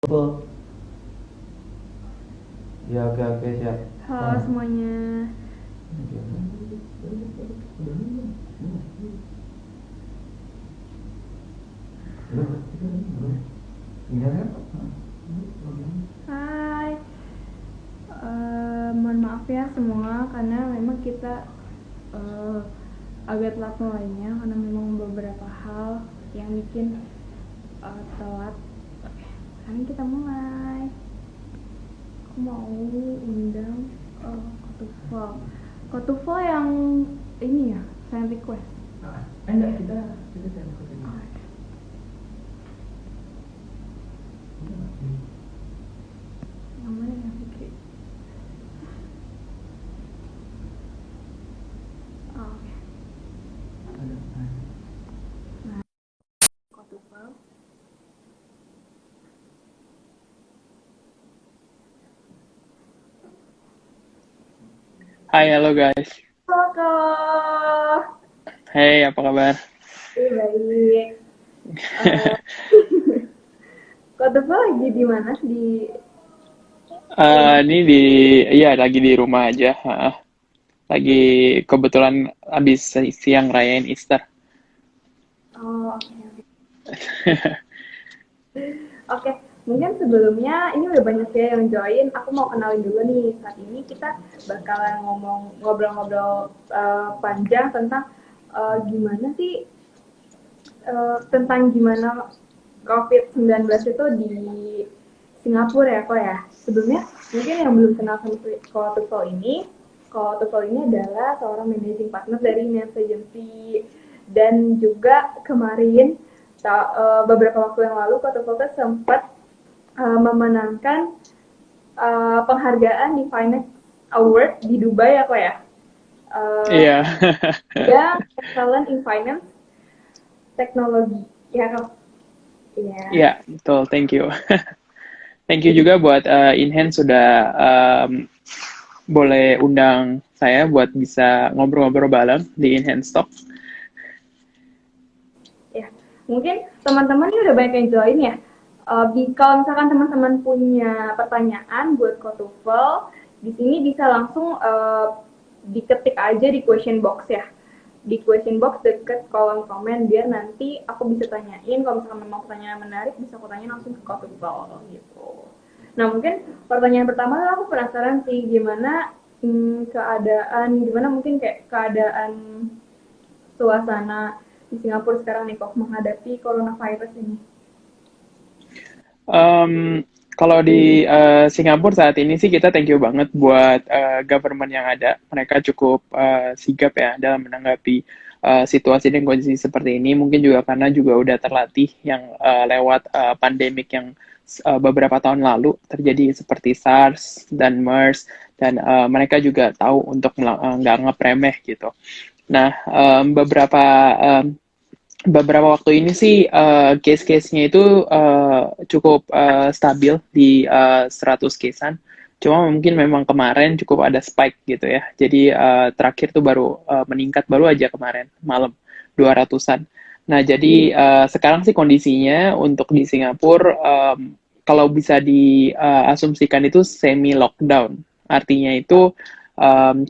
Betul. Ya, oke oke siap. Halo semuanya. Hai. Mohon maaf ya semua karena memang kita eh, agak telat mulainya karena memang beberapa hal yang bikin telat. Oke, sekarang kita mulai. Aku mau undang Kotufel. Kotufel yang ini ya, saya request. Enggak, kita cari kesini. Oh, yang mana ya Fikri? Oh, oke. Nah, Kotufel. Hai, halo guys. Halo. Hey, apa kabar? Baik. Eh, Kak Tufa lagi di mana? Di rumah? Ini iya lagi di rumah aja. Lagi kebetulan habis siang rayain Easter. Oh, oke, oke. Oke, mungkin sebelumnya ini udah banyak ya yang join. Aku mau kenalin dulu nih. Saat ini kita bakalan ngobrol-ngobrol panjang tentang gimana sih tentang gimana COVID-19 itu di Singapura ya kok ya. Sebelumnya mungkin yang belum kenal sama Ko Tufel ini, Ko Tufel ini adalah seorang managing partner dari News Agency dan juga kemarin beberapa waktu yang lalu Ko Tufel sempat memenangkan penghargaan di Finance Award di Dubai ya kok ya. Uh, Iya. dia excellent in finance teknologi ya kok. Iya. Iya, betul. Thank you. Thank you juga buat Inhand sudah boleh undang saya buat bisa ngobrol-ngobrol bareng di Inhand Stock. Ya, mungkin teman-teman ini udah banyak yang join ya. Kalau misalkan teman-teman punya pertanyaan buat Kotufel, di sini bisa langsung diketik aja di question box ya. Di question box deket kolom komen biar nanti aku bisa tanyain. Kalau misalkan memang pertanyaan menarik, bisa aku tanya langsung ke Kotufel gitu. Nah mungkin pertanyaan pertama aku penasaran sih gimana gimana mungkin kayak keadaan suasana di Singapura sekarang nih kok menghadapi coronavirus ini? Um, Kalau di Singapura saat ini sih kita thank you banget buat government yang ada. Mereka cukup sigap ya dalam menanggapi situasi dan kondisi seperti ini. Mungkin juga karena juga udah terlatih yang lewat pandemik yang beberapa tahun lalu terjadi seperti SARS dan MERS dan mereka juga tahu untuk nggak ngepremeh gitu. Nah, beberapa waktu ini sih case-case-nya itu cukup stabil di 100 casean. Cuma mungkin memang kemarin cukup ada spike gitu ya. Jadi terakhir tuh baru meningkat baru aja kemarin malam 200-an. Nah, jadi sekarang sih kondisinya untuk di Singapura kalau bisa diasumsikan itu semi lockdown. Artinya itu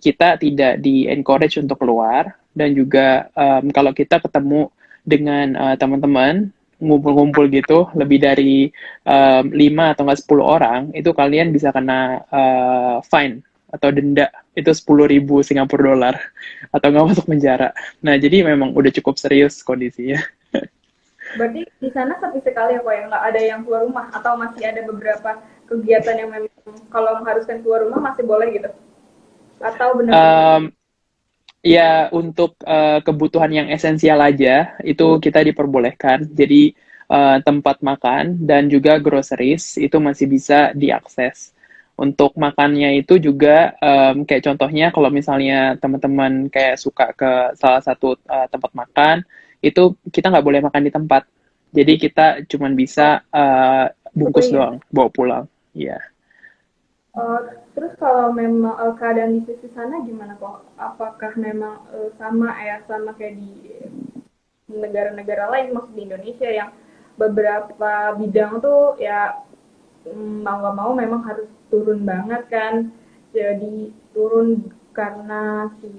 kita tidak di encourage untuk keluar dan juga kalau kita ketemu dengan teman-teman ngumpul-ngumpul gitu lebih dari 5 atau enggak 10 orang itu kalian bisa kena fine atau denda itu 10.000 Singapura dolar atau nggak masuk penjara. Nah jadi memang udah cukup serius kondisinya. Berarti di sana sepi sekali ya kok ya nggak ada yang keluar rumah atau masih ada beberapa kegiatan yang memang kalau mengharuskan keluar rumah masih boleh gitu? Atau benar-benar Um, Ya, untuk kebutuhan yang esensial aja, itu kita diperbolehkan. Jadi, tempat makan dan juga groceries itu masih bisa diakses. Untuk makannya itu juga, kayak contohnya kalau misalnya teman-teman kayak suka ke salah satu tempat makan, itu kita nggak boleh makan di tempat. Jadi kita cuman bisa bungkus beli ya? doang, bawa pulang. Iya. Uh, terus kalau memang keadaan di sisi sana gimana kok? Apakah memang sama kayak di negara-negara lain, maksud di Indonesia yang beberapa bidang tuh ya mau nggak mau memang harus turun banget kan. Jadi turun karena si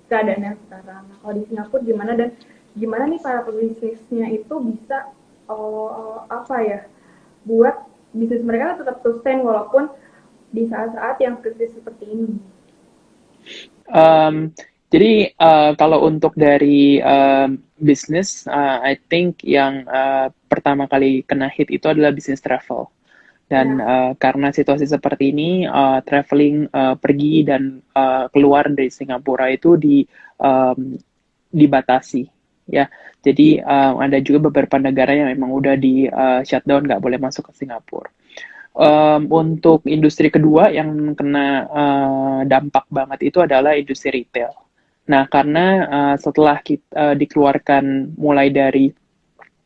keadaan yang sekarang. Nah, kalau di Singapura gimana dan gimana nih para pebisnisnya itu bisa apa ya buat bisnis mereka tetap sustain walaupun di saat-saat yang krisis seperti ini. Um, jadi kalau untuk dari bisnis, I think yang pertama kali kena hit itu adalah bisnis travel. Dan Ya, karena situasi seperti ini, traveling pergi dan keluar dari Singapura itu dibatasi, ya. Jadi ada juga beberapa negara yang memang udah di shutdown, nggak boleh masuk ke Singapura. Untuk industri kedua yang kena dampak banget itu adalah industri retail. Nah, karena setelah kita dikeluarkan mulai dari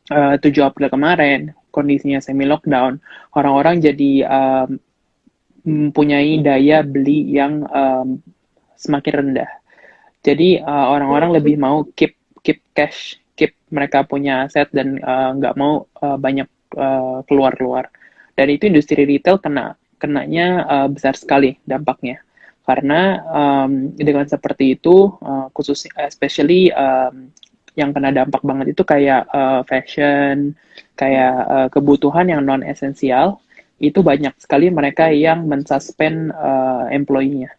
7 April kemarin, kondisinya semi lockdown, orang-orang jadi mempunyai daya beli yang semakin rendah. Jadi orang-orang lebih mau keep keep cash, keep mereka punya aset dan nggak mau banyak keluar-keluar. Dan itu industri retail kenanya besar sekali dampaknya. Karena dengan seperti itu, khusus especially yang kena dampak banget itu kayak fashion, kayak kebutuhan yang non esensial, itu banyak sekali mereka yang mensuspend employee-nya.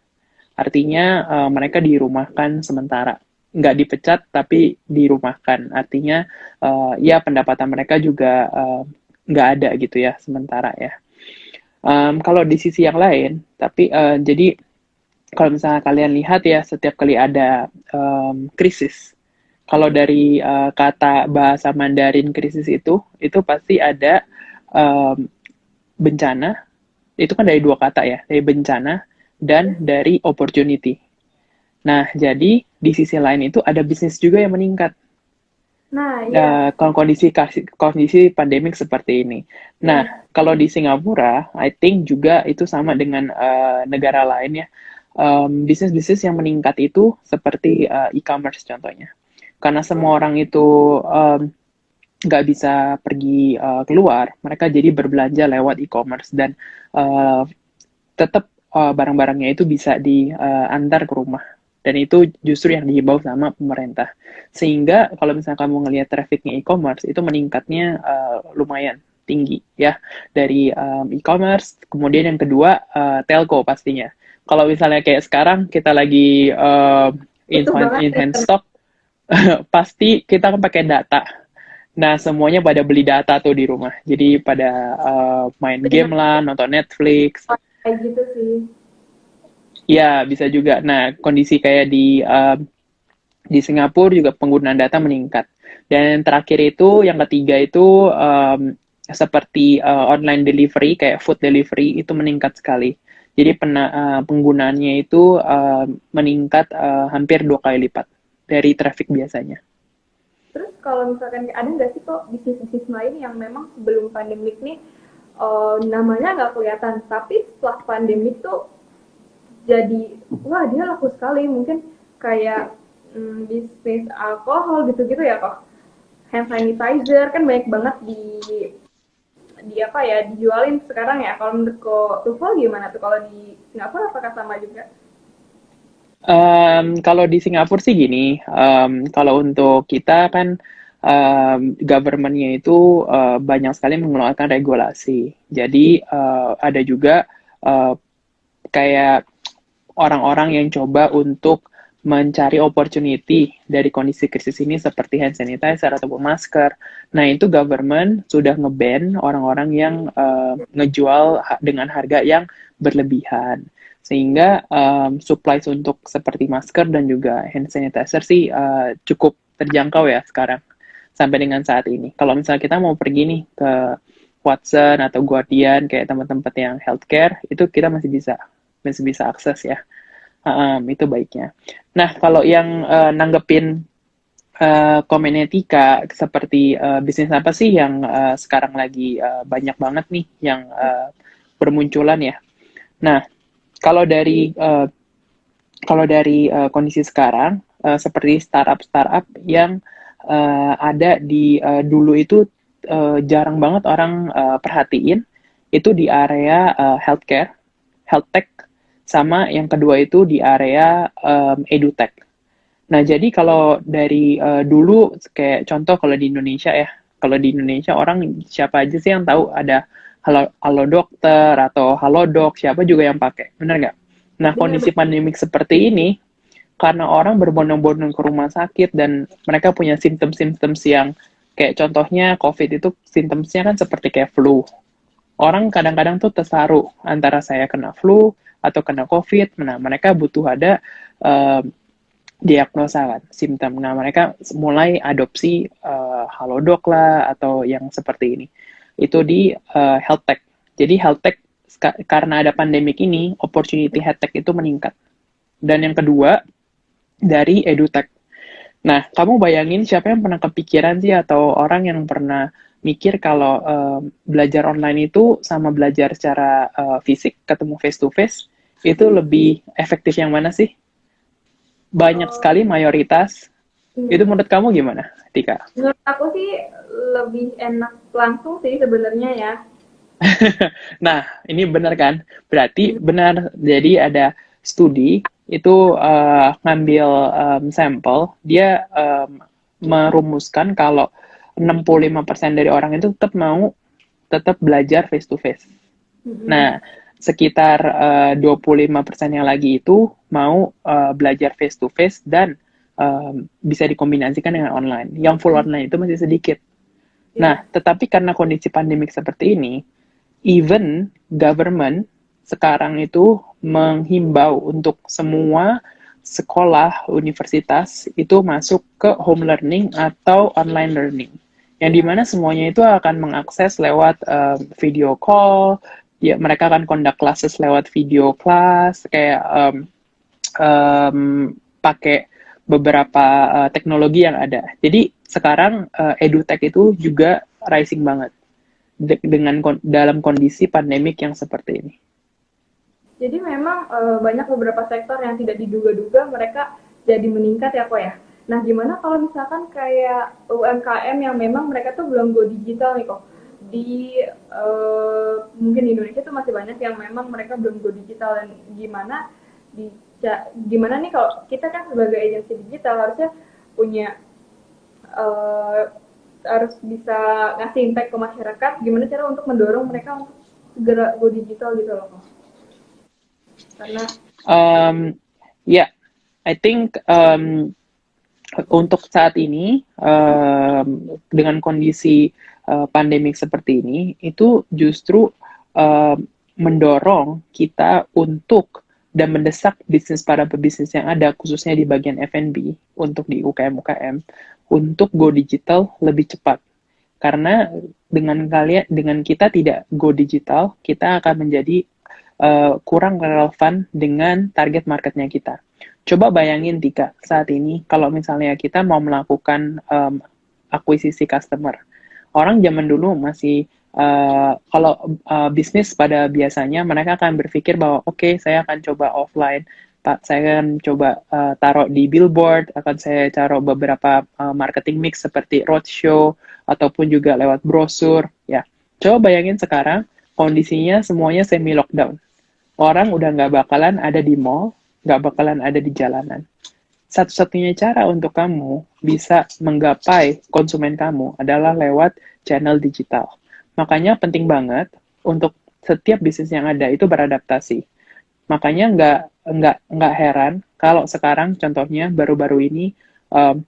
Artinya mereka dirumahkan sementara, nggak dipecat tapi dirumahkan. Artinya ya pendapatan mereka juga nggak ada gitu ya sementara ya. Kalau di sisi yang lain, tapi jadi kalau misalnya kalian lihat ya setiap kali ada krisis, kalau dari kata bahasa Mandarin krisis itu pasti ada um, bencana. Itu kan dari dua kata ya, dari bencana dan dari opportunity. Nah, jadi di sisi lain itu ada bisnis juga yang meningkat. nah ya, Kalau kondisi pandemik seperti ini. ya, Nah, kalau di Singapura, I think juga itu sama dengan negara lain ya. Bisnis-bisnis yang meningkat itu seperti e-commerce contohnya. Karena semua orang itu nggak bisa pergi keluar, mereka jadi berbelanja lewat e-commerce dan uh, tetap barang-barangnya itu bisa diantar ke rumah. Dan itu justru yang dihimbau sama pemerintah. Sehingga kalau misalnya kamu ngelihat trafficnya e-commerce, itu meningkatnya lumayan tinggi ya. Dari e-commerce, kemudian yang kedua telco pastinya. Kalau misalnya kayak sekarang kita lagi butuh banget in hand internet. stock, pasti kita akan pakai data. Nah, semuanya pada beli data tuh di rumah. Jadi pada main Dengan game lah, nonton Netflix. kayak gitu sih. Ya, bisa juga. Nah, kondisi kayak di Singapura juga penggunaan data meningkat. Dan yang terakhir itu, yang ketiga itu seperti online delivery, kayak food delivery, itu meningkat sekali. Jadi penggunaannya itu meningkat hampir 2 kali lipat dari traffic biasanya. Terus kalau misalkan ada nggak sih kok bisnis-bisnis lain yang memang sebelum pandemik nih namanya nggak kelihatan, tapi setelah pandemik tuh jadi wah dia laku sekali mungkin kayak bisnis alkohol gitu-gitu ya kok hand sanitizer kan banyak banget di apa ya dijualin sekarang ya kalau menurut kok Tufel gimana tuh kalau di Singapura apakah sama juga. Kalau di Singapura sih gini, kalau untuk kita kan government-nya itu banyak sekali mengeluarkan regulasi. Jadi ada juga uh, kayak orang-orang yang coba untuk mencari opportunity dari kondisi krisis ini seperti hand sanitizer ataupun masker. Nah, itu government sudah nge-ban orang-orang yang ngejual dengan harga yang berlebihan. Sehingga supply untuk seperti masker dan juga hand sanitizer sih cukup terjangkau ya sekarang sampai dengan saat ini. Kalau misalnya kita mau pergi nih ke Watson atau Guardian kayak tempat-tempat yang healthcare itu kita masih bisa akses ya. Itu baiknya. Nah, kalau yang nanggepin komennya Tika, seperti bisnis apa sih yang sekarang lagi banyak banget nih yang bermunculan ya. Nah, kalau dari kondisi sekarang, seperti startup-startup yang ada di dulu itu jarang banget orang perhatiin, itu di area healthcare, health tech, sama yang kedua itu di area edutech. Nah, jadi kalau dari dulu, kayak contoh kalau di Indonesia ya, kalau di Indonesia orang siapa aja sih yang tahu ada Halo Dokter atau Halodoc, siapa juga yang pakai, bener nggak? Nah, kondisi Benar-benar. pandemik seperti ini, karena orang berbondong-bondong ke rumah sakit dan mereka punya simptom-simptom yang kayak contohnya COVID itu simptomnya kan seperti kayak flu. Orang kadang-kadang tuh tersaru antara saya kena flu atau kena COVID. Nah, mereka butuh ada diagnosa kan, simptom. Nah, mereka mulai adopsi Halodoc lah atau yang seperti ini. Itu di health tech. Jadi health tech karena ada pandemik ini, opportunity health tech itu meningkat. Dan yang kedua, dari edutech. Nah, kamu bayangin siapa yang pernah kepikiran sih atau orang yang pernah mikir kalau belajar online itu sama belajar secara fisik, ketemu face to face, itu lebih efektif yang mana sih? Banyak Eh, sekali mayoritas. Itu iya. menurut kamu gimana, Tika? Menurut aku sih lebih enak langsung sih sebenarnya ya. Nah, ini benar kan? Berarti benar. Jadi ada studi itu ngambil sampel, dia merumuskan kalau 65% dari orang itu tetap belajar face to face. Mm-mm. Nah, sekitar 25% yang lagi itu mau belajar face to face dan bisa dikombinasikan dengan online. Yang full online itu masih sedikit. Nah, Iya. tetapi karena kondisi pandemik seperti ini, even government sekarang itu menghimbau untuk semua sekolah, universitas itu masuk ke home learning atau online learning. Yang Iya. dimana semuanya itu akan mengakses lewat video call, ya mereka akan conduct classes lewat video class, kayak um, pakai beberapa teknologi yang ada. Jadi sekarang edutech itu juga rising banget dengan dalam kondisi pandemik yang seperti ini. Jadi memang banyak beberapa sektor yang tidak diduga-duga mereka jadi meningkat ya kok ya. Nah gimana kalau misalkan kayak UMKM yang memang mereka tuh belum go digital nih kok. Di mungkin di Indonesia tuh masih banyak yang memang mereka belum go digital dan di gimana nih kalau kita kan sebagai agensi digital harusnya punya eh, harus bisa ngasih impact ke masyarakat. Gimana cara untuk mendorong mereka untuk segera go digital gitu loh kok. Karena Um, ya, yeah, I think untuk saat ini dengan kondisi pandemik seperti ini itu justru mendorong kita untuk dan mendesak bisnis para pebisnis yang ada khususnya di bagian F&B untuk di UKM-UKM untuk go digital lebih cepat. Karena dengan kita tidak go digital, kita akan menjadi kurang relevan dengan target marketnya kita. Coba bayangin Tika, saat ini kalau misalnya kita mau melakukan akuisisi customer, orang zaman dulu masih kalau bisnis pada biasanya mereka akan berpikir bahwa oke, saya akan coba offline, Pak, saya akan coba taruh di billboard, akan saya taruh beberapa marketing mix seperti roadshow ataupun juga lewat brosur. Ya, coba bayangin sekarang kondisinya semuanya semi lockdown. Orang udah nggak bakalan ada di mall, nggak bakalan ada di jalanan. Satu-satunya cara untuk kamu bisa menggapai konsumen kamu adalah lewat channel digital. Makanya penting banget untuk setiap bisnis yang ada itu beradaptasi. Makanya nggak heran kalau sekarang contohnya baru-baru ini um,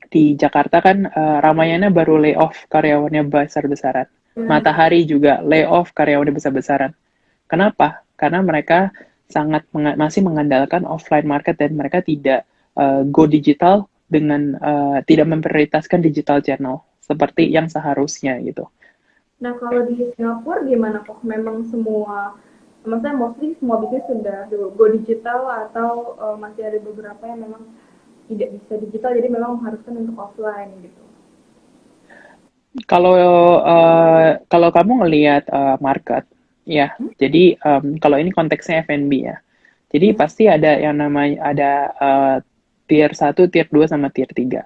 di Jakarta kan Ramayana baru layoff karyawannya besar-besaran. Matahari juga layoff karyawannya besar-besaran. Kenapa? Karena mereka masih mengandalkan offline market dan mereka tidak go digital dengan tidak memprioritaskan digital channel seperti yang seharusnya gitu. nah kalau di Singapura gimana kok? Memang semua, maksudnya mostly semua bisnis sudah go digital atau masih ada beberapa yang memang tidak bisa digital, jadi memang mengharuskan untuk offline gitu. Kalau kalau kamu ngelihat market, ya, jadi kalau ini konteksnya F&B ya, jadi Hmm. pasti ada yang namanya ada tier 1, tier 2, sama tier 3.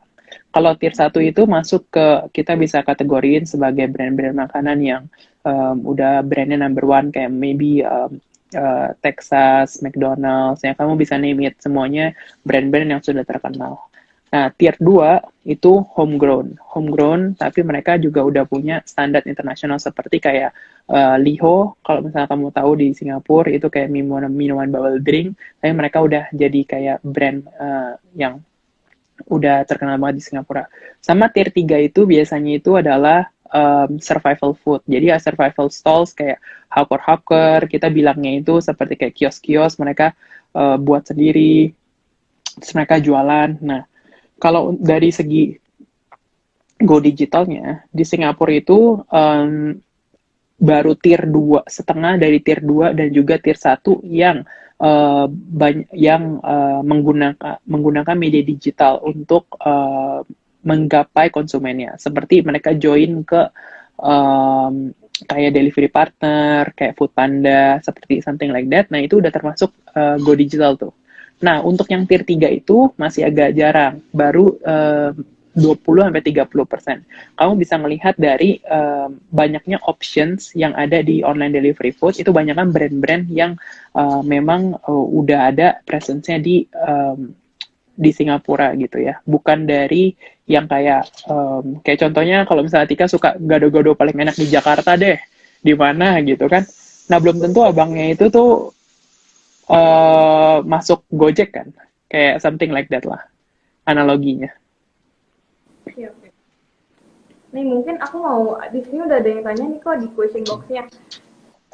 Kalau tier 1 itu masuk ke, kita bisa kategoriin sebagai brand-brand makanan yang udah brandnya number one, kayak maybe Texas, McDonald's, ya kamu bisa name it, semuanya brand-brand yang sudah terkenal. Nah, tier 2 itu homegrown. Homegrown, tapi mereka juga udah punya standar internasional seperti kayak Liho, kalau misalnya kamu tahu di Singapura, itu kayak minuman bubble drink, tapi mereka udah jadi kayak brand yang udah terkenal banget di Singapura. Sama tier 3 itu biasanya itu adalah survival food. Jadi ya survival stalls kayak hawker-hawker, kita bilangnya itu seperti kayak kios-kios, mereka buat sendiri, terus mereka jualan. Nah, kalau dari segi go digitalnya, di Singapura itu baru tier 2, setengah dari tier 2 dan juga tier 1 yang menggunakan media digital untuk menggapai konsumennya. Seperti mereka join ke kayak delivery partner, kayak Foodpanda, seperti something like that. Nah, itu udah termasuk go digital tuh. Nah, untuk yang tier 3 itu masih agak jarang, baru 20-30%. Kamu bisa melihat dari banyaknya options yang ada di online delivery food, itu banyak kan brand-brand yang memang udah ada presence-nya di Singapura gitu ya. Bukan dari yang kayak contohnya kalau misalnya Tika suka gado-gado paling enak di Jakarta deh, di mana gitu kan. Nah, belum tentu abangnya itu tuh masuk Gojek kan. Kayak something like that lah analoginya. Oke, oke. Nih mungkin aku mau, di sini udah ada yang tanya nih kok di question box-nya.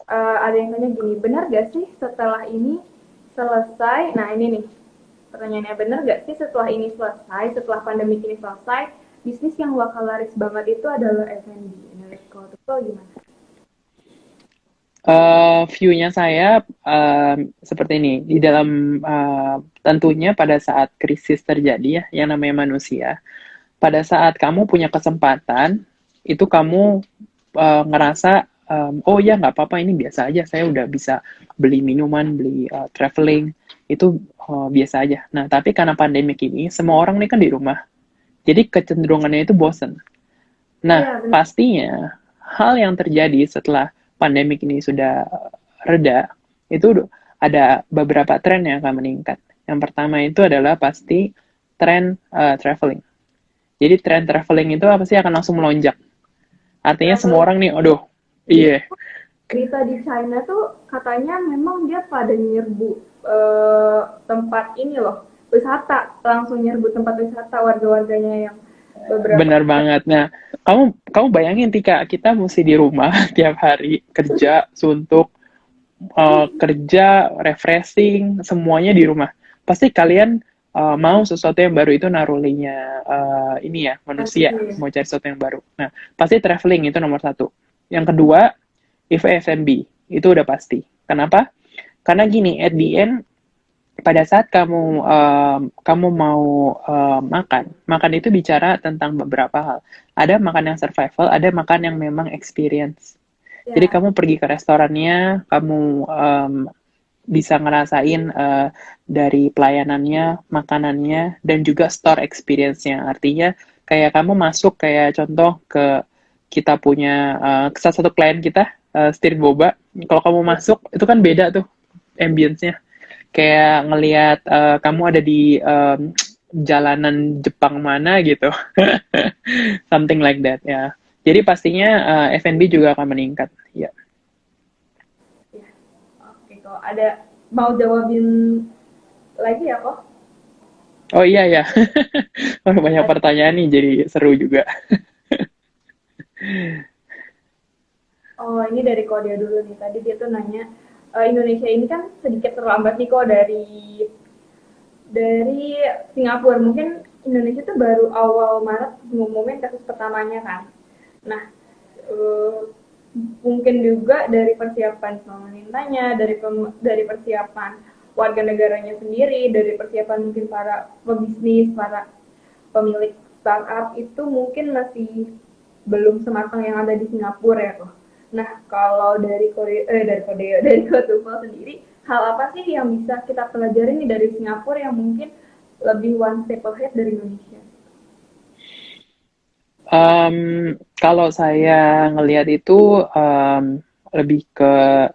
Ada yang tanya gini, benar gak sih setelah ini selesai, nah ini nih, pertanyaannya, benar gak sih setelah ini selesai, setelah pandemi ini selesai, bisnis yang bakal laris banget itu adalah F&B. Menurut kau tuh gimana? View-nya saya seperti ini. Di dalam tentunya pada saat krisis terjadi ya, yang namanya manusia, pada saat kamu punya kesempatan, itu kamu ngerasa, oh ya nggak apa-apa, ini biasa aja, saya udah bisa beli minuman, beli traveling, itu biasa aja. Nah, tapi karena pandemik ini, semua orang nih kan di rumah, jadi kecenderungannya itu bosen. Nah, Iya, benar. pastinya hal yang terjadi setelah pandemik ini sudah reda, itu ada beberapa tren yang akan meningkat. Yang pertama itu adalah pasti tren traveling. Jadi tren traveling itu apa sih akan langsung melonjak. Artinya semua Traveling. orang nih, aduh, iya, Berita di China tuh katanya memang dia pada nyerbu tempat ini loh, wisata, langsung nyerbu tempat wisata warga-warganya yang beberapa. benar banget. Nah, kamu bayangin Tika, kita mesti di rumah tiap hari kerja, suntuk, kerja, refreshing, semuanya di rumah. Pasti kalian mau sesuatu yang baru itu narulinya ini ya, manusia, mau cari sesuatu yang baru. Nah, pasti traveling itu nomor satu. Yang kedua, F&B, itu udah pasti. Kenapa? Karena gini, at the end, pada saat kamu mau makan itu bicara tentang beberapa hal. Ada makan yang survival, ada makan yang memang experience. Jadi Ya, kamu pergi ke restorannya, kamu bisa ngerasain dari pelayanannya, makanannya, dan juga store experience-nya. Artinya kayak kamu masuk kayak contoh ke kita punya salah satu klien kita, Street Boba. Kalau kamu masuk itu kan beda tuh ambience-nya. Kayak ngelihat kamu ada di jalanan Jepang mana gitu. Something like that ya. Jadi pastinya F&B juga akan meningkat. Ya. ya. Oke, kalau ada mau jawabin lagi ya kok? Oh iya ya. Banyak pertanyaan nih jadi seru juga. Oh, ini dari Korea dulu nih. Tadi dia tuh nanya, Indonesia ini kan sedikit terlambat nih kok dari Singapura. Mungkin Indonesia tuh baru awal Maret ngumumin kasus pertamanya kan. Nah, eh, mungkin juga dari persiapan pemerintahnya, dari persiapan warga negaranya sendiri, dari persiapan mungkin para pebisnis, para pemilik startup itu mungkin masih belum sematang yang ada di Singapura ya kok. Nah, kalau dari Kotufel sendiri, hal apa sih yang bisa kita pelajari nih dari Singapura yang mungkin lebih one step ahead dari Indonesia? Kalau saya ngelihat itu lebih ke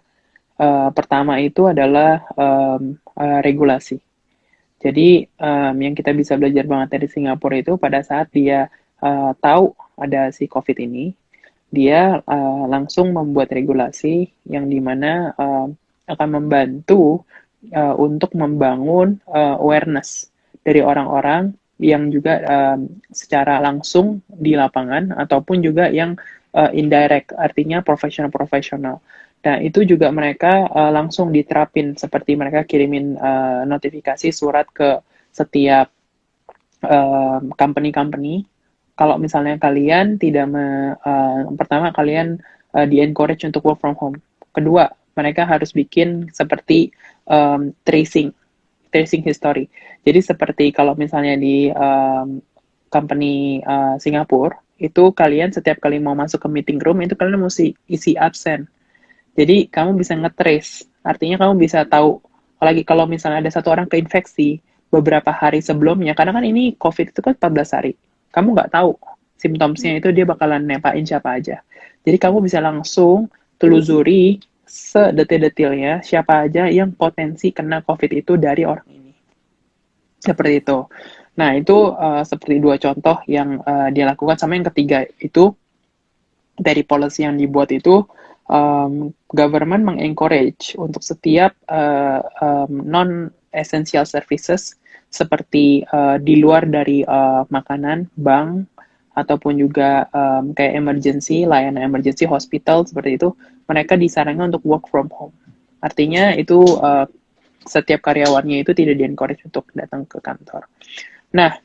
pertama itu adalah regulasi. Jadi yang kita bisa belajar banget dari Singapura itu pada saat dia tahu ada si COVID ini, dia langsung membuat regulasi yang dimana akan membantu untuk membangun awareness dari orang-orang yang juga secara langsung di lapangan ataupun juga yang indirect, artinya profesional-profesional. Nah, itu juga mereka langsung diterapin seperti mereka kirimin notifikasi surat ke setiap company-company. Kalau misalnya kalian tidak pertama kalian di-encourage untuk work from home. Kedua, mereka harus bikin seperti tracing history. Jadi seperti kalau misalnya di company Singapura, itu kalian setiap kali mau masuk ke meeting room, itu kalian mesti isi absen. Jadi kamu bisa nge-trace, artinya kamu bisa tahu, lagi kalau misalnya ada satu orang keinfeksi beberapa hari sebelumnya, karena kan ini COVID itu kan 14 hari, kamu nggak tahu simptomsnya itu dia bakalan nempain siapa aja. Jadi kamu bisa langsung telusuri sedetil-detilnya siapa aja yang potensi kena COVID itu dari orang ini. Seperti itu. Nah, itu seperti dua contoh yang dia lakukan. Sama yang ketiga itu, dari policy yang dibuat itu, government mengencourage untuk setiap non-essential services seperti di luar dari makanan, bank, ataupun juga kayak emergency, layanan emergency hospital seperti itu, mereka disarankan untuk work from home. Artinya itu setiap karyawannya itu tidak di-encourage untuk datang ke kantor. Nah,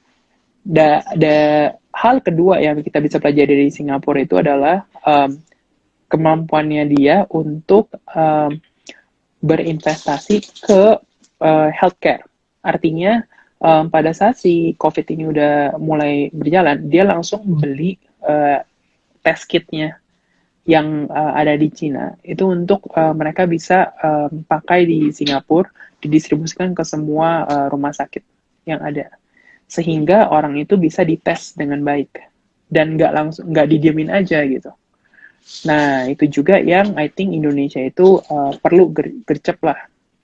hal kedua yang kita bisa pelajari dari Singapura itu adalah kemampuannya dia untuk berinvestasi ke healthcare. Artinya pada saat si COVID ini udah mulai berjalan, dia langsung beli test kitnya yang ada di Cina itu untuk mereka bisa pakai di Singapura, didistribusikan ke semua rumah sakit yang ada, sehingga orang itu bisa dites dengan baik dan nggak didiemin aja gitu. Nah, itu juga yang I think Indonesia itu perlu gercep lah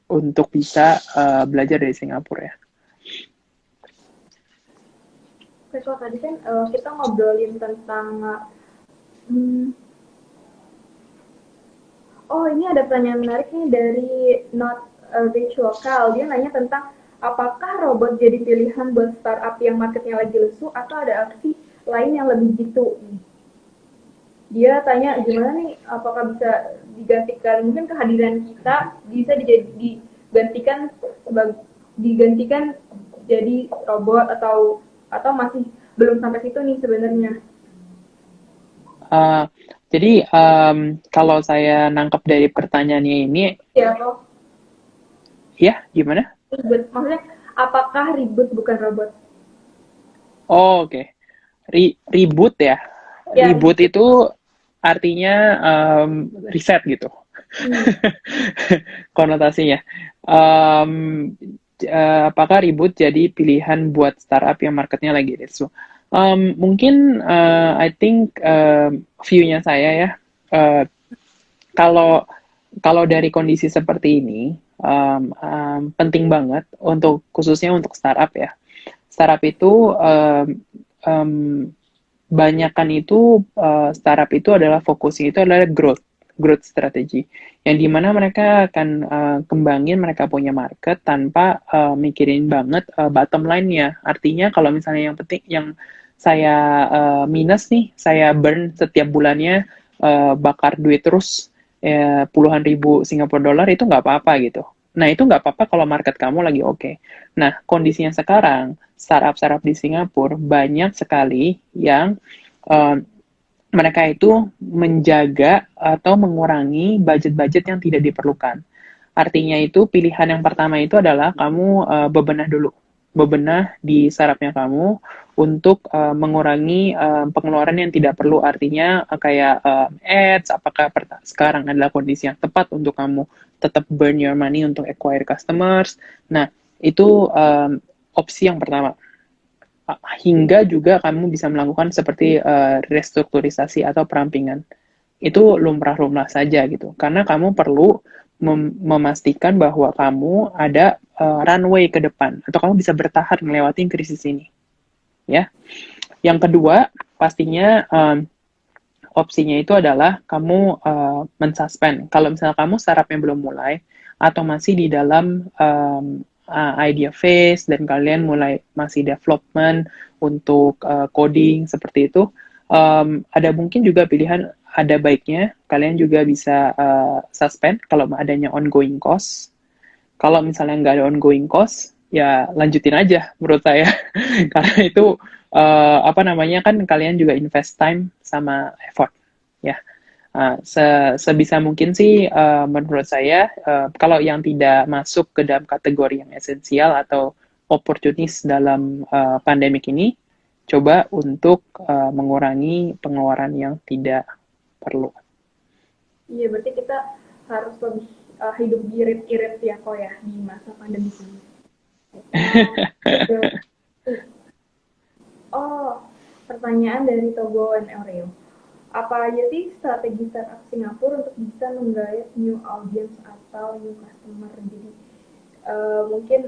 untuk bisa belajar dari Singapura ya. Oke, so tadi kan kita ngobrolin tentang oh, ini ada pertanyaan menarik nih dari Not Rich Lokal. Dia nanya tentang apakah robot jadi pilihan buat startup yang marketnya lagi lesu atau ada aksi lain yang lebih jitu? Dia tanya gimana nih, apakah bisa digantikan, mungkin kehadiran kita bisa digantikan jadi robot atau masih belum sampai situ nih sebenarnya. Jadi kalau saya nangkep dari pertanyaannya ini, ya gimana? Ribut, maksudnya apakah ribut bukan robot? Oh, oke. Reboot ya. Reboot itu artinya reset gitu. Konotasinya. Apakah reboot jadi pilihan buat startup yang marketnya lagi lesu? Mungkin I think view-nya saya ya, kalau dari kondisi seperti ini penting banget khususnya untuk startup ya. Startup itu banyakan itu startup itu adalah fokusnya itu adalah growth strategy, yang dimana mereka akan kembangin mereka punya market tanpa mikirin banget bottom line-nya. Artinya kalau misalnya yang penting yang saya minus nih, saya burn setiap bulannya bakar duit terus puluhan ribu Singapura dollar, itu nggak apa-apa gitu. Nah, itu nggak apa-apa kalau market kamu lagi oke. Nah, kondisinya sekarang, startup-startup di Singapura banyak sekali yang mereka itu menjaga atau mengurangi budget-budget yang tidak diperlukan. Artinya itu pilihan yang pertama itu adalah kamu bebenah di startupnya kamu untuk mengurangi pengeluaran yang tidak perlu. Artinya kayak ads, apakah sekarang adalah kondisi yang tepat untuk kamu tetap burn your money untuk acquire customers. Nah, itu opsi yang pertama. hingga juga kamu bisa melakukan seperti restrukturisasi atau perampingan. Itu lumrah-lumrah saja gitu. Karena kamu perlu memastikan bahwa kamu ada runway ke depan atau kamu bisa bertahan melewati krisis ini. Ya. Yang kedua, pastinya opsinya itu adalah kamu mensuspend. Kalau misalnya kamu startupnya belum mulai atau masih di dalam idea phase dan kalian mulai masih development untuk coding seperti itu, ada mungkin juga pilihan, ada baiknya kalian juga bisa suspend kalau adanya ongoing cost. Kalau misalnya nggak ada ongoing cost, ya lanjutin aja menurut saya. Karena itu apa namanya, kan kalian juga invest time sama effort ya. Sebisa mungkin sih menurut saya kalau yang tidak masuk ke dalam kategori yang esensial atau opportunis dalam pandemik ini, coba untuk mengurangi pengeluaran yang tidak perlu. Iya, berarti kita harus lebih hidup irit-irit ya kok ya di masa pandemi ini. Oh, pertanyaan dari Togo and Oreo. Apa aja sih strategi startup Singapura untuk bisa menggait new audience atau new customer? Jadi mungkin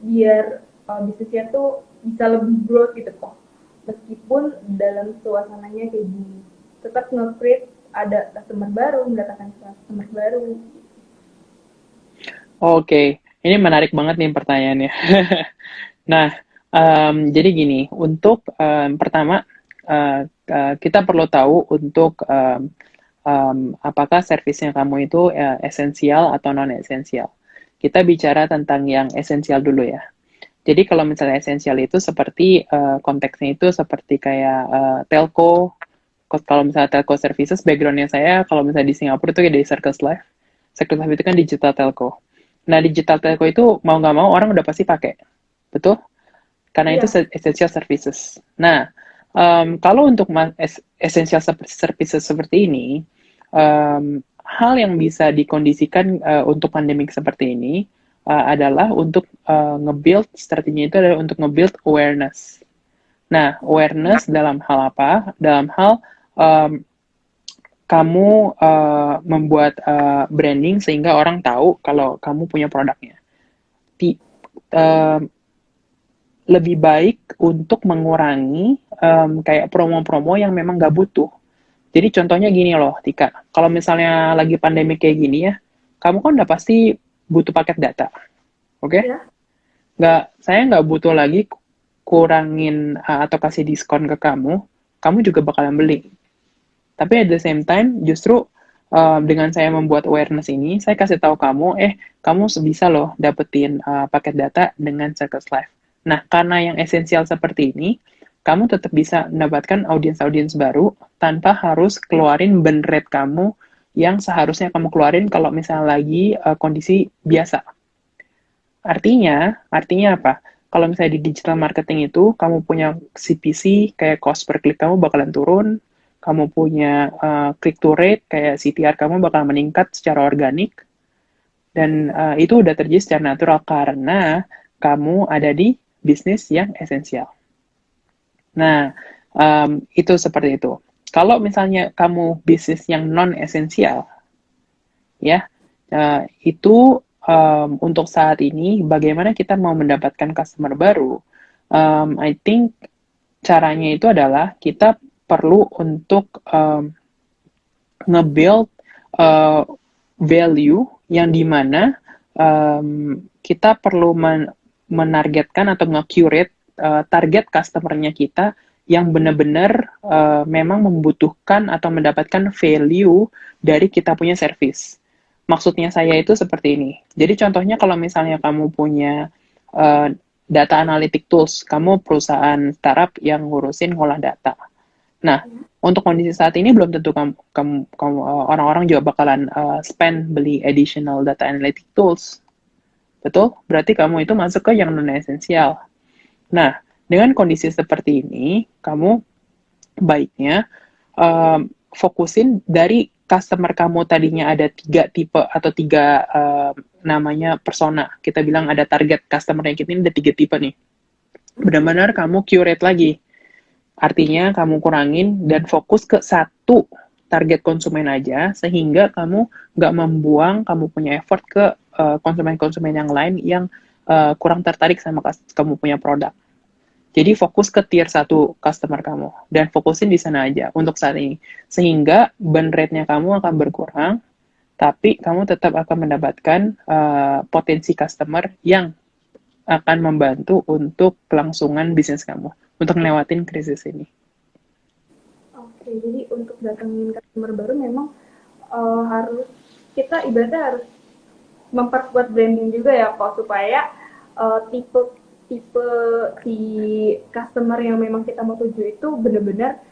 biar bisnisnya tuh bisa lebih growth gitu kok. Meskipun dalam suasananya kayak gini, tetap nge-create ada customer baru, mendatangkan customer baru. Oke, ini menarik banget nih pertanyaannya. Nah, jadi gini, untuk pertama kita perlu tahu untuk apakah servisnya kamu itu esensial atau non esensial. Kita bicara tentang yang esensial dulu ya. Jadi kalau misalnya esensial itu seperti konteksnya itu seperti kayak telco. Kalau misalnya telco services, backgroundnya saya kalau misalnya di Singapura itu kayak dari Circles Life. Circles Life itu kan digital telco. Nah, digital telco itu mau nggak mau orang udah pasti pakai, betul? Karena itu essential services. Nah, kalau untuk essential services seperti ini, hal yang bisa dikondisikan untuk pandemik seperti ini adalah untuk nge-build, strateginya itu adalah untuk nge-build awareness. Nah, awareness dalam hal apa? Dalam hal kamu membuat branding sehingga orang tahu kalau kamu punya produknya. Lebih baik untuk mengurangi kayak promo-promo yang memang nggak butuh. Jadi contohnya gini loh, Tika. Kalau misalnya lagi pandemi kayak gini ya, kamu kan udah pasti butuh paket data, oke? Yeah. Saya nggak butuh lagi kurangin atau kasih diskon ke kamu juga bakalan beli. Tapi at the same time, justru dengan saya membuat awareness ini, saya kasih tahu kamu, kamu bisa loh dapetin paket data dengan Circles Life. Nah, karena yang esensial seperti ini, kamu tetap bisa mendapatkan audiens-audiens baru tanpa harus keluarin burn rate kamu yang seharusnya kamu keluarin kalau misalnya lagi kondisi biasa. Artinya apa? Kalau misalnya di digital marketing itu, kamu punya CPC, kayak cost per click kamu bakalan turun, kamu punya click to rate, kayak CTR kamu bakal meningkat secara organik, dan itu udah terjadi secara natural karena kamu ada di bisnis yang esensial. Nah, itu seperti itu. Kalau misalnya kamu bisnis yang non-esensial, ya, itu untuk saat ini, bagaimana kita mau mendapatkan customer baru, I think caranya itu adalah kita perlu untuk nge-build value yang dimana kita perlu menargetkan atau nge-curate target customer-nya kita yang benar-benar memang membutuhkan atau mendapatkan value dari kita punya service. Maksudnya saya itu seperti ini. Jadi contohnya kalau misalnya kamu punya data analytic tools, kamu perusahaan startup yang ngurusin ngolah data. Nah, untuk kondisi saat ini belum tentu orang-orang juga bakalan spend beli additional data analytic tools. Betul? Berarti kamu itu masuk ke yang non-esensial. Nah, dengan kondisi seperti ini, kamu baiknya fokusin dari customer kamu tadinya ada 3 tipe atau 3 namanya persona. Kita bilang ada target customer yang kita ini ada 3 tipe nih. benar-benar kamu curate lagi. Artinya kamu kurangin dan fokus ke satu target konsumen aja, sehingga kamu nggak membuang kamu punya effort ke konsumen-konsumen yang lain yang kurang tertarik sama kamu punya produk. Jadi fokus ke tier 1 customer kamu, dan fokusin di sana aja untuk saat ini. Sehingga burn rate-nya kamu akan berkurang, tapi kamu tetap akan mendapatkan potensi customer yang akan membantu untuk kelangsungan bisnis kamu, untuk ngelewatin krisis ini. Oke, jadi untuk datengin customer baru memang harus kita ibaratnya harus memperkuat branding juga ya kok, supaya tipe si customer yang memang kita mau tuju itu benar-benar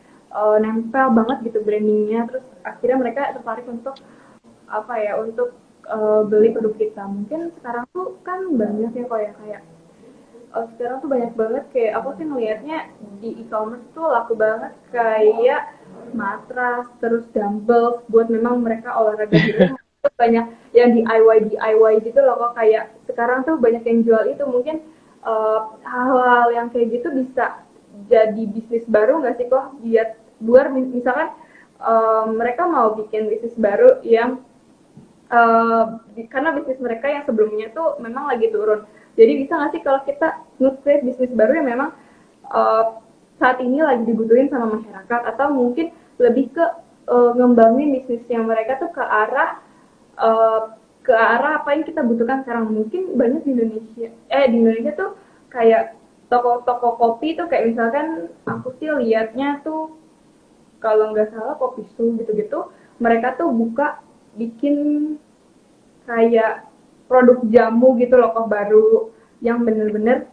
nempel banget gitu brandingnya, terus akhirnya mereka tertarik untuk apa ya, untuk beli produk kita. Mungkin sekarang tuh kan banyak ya kok ya, kayak sekarang tuh banyak banget, kayak aku sih ngelihatnya di e-commerce tuh laku banget kayak matras, terus dumbbell buat memang mereka olahraga di rumah. Banyak yang DIY gitu loh kok, kayak sekarang tuh banyak yang jual itu. Mungkin hal-hal yang kayak gitu bisa jadi bisnis baru nggak sih kok, buat misalkan mereka mau bikin bisnis baru yang karena bisnis mereka yang sebelumnya tuh memang lagi turun. Jadi bisa nggak sih kalau kita nge-create bisnis baru yang memang saat ini lagi dibutuhin sama masyarakat, atau mungkin lebih ke ngembangin bisnisnya mereka tuh uh, ke arah apa yang kita butuhkan sekarang. Mungkin banyak di Indonesia tuh kayak toko-toko kopi tuh, kayak misalkan aku sih liatnya tuh kalau nggak salah Kopi Su gitu-gitu, mereka tuh bikin kayak produk jamu gitu loh kok, baru yang bener-bener